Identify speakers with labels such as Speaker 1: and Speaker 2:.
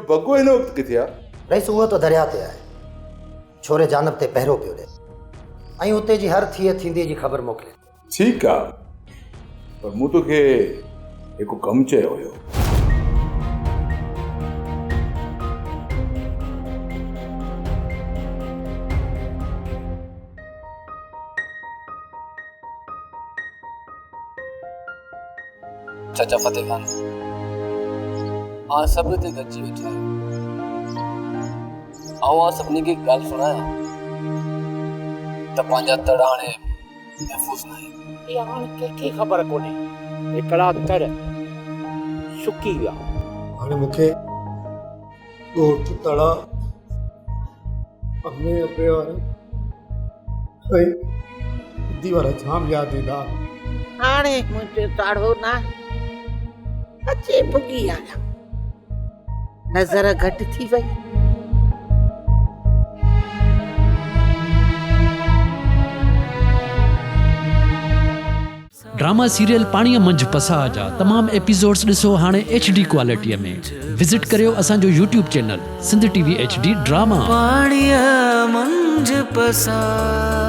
Speaker 1: बगो इन वक्त किथे आ?
Speaker 2: रईस उहो तो दरिया ते आहे, छोरे जानब ते पहिरो पियो ॾे ऐं उते जी हर थिए थींदी जी ख़बर मोकिले।
Speaker 1: ठीक आ, पर मूं तोखे हिकु कमु चयो हुयो।
Speaker 3: चाचा फतेह खान सब ते गॾिजी वेठा आहियो। सभिनी खे ॻाल्हि सुणायां त पंहिंजा तड़ हाणे महफ़ूज़ न आहिनि।
Speaker 4: इहा हाणे कंहिंखे ख़बर कोन्हे, हिकिड़ा तड़ सुकी विया।
Speaker 5: हाणे मूंखे ॻोठ तड़ा अॻिमें अॻे वारा ऐं हिंदी वारा जाम यादि ईंदा।
Speaker 6: हाणे मुंहिंजो ताड़ो न अचे भुॻी आया, नज़र घटि थी वई।
Speaker 7: ड्रामा सीरियल पाणीअ मंझि पसाह जा तमाम एपिसोड्स ॾिसो हाणे HD क्वालिटीअ में। विज़िट करियो असांजो YouTube channel Sindh TV HD drama.
Speaker 8: पाणीअ मंझि पसाह।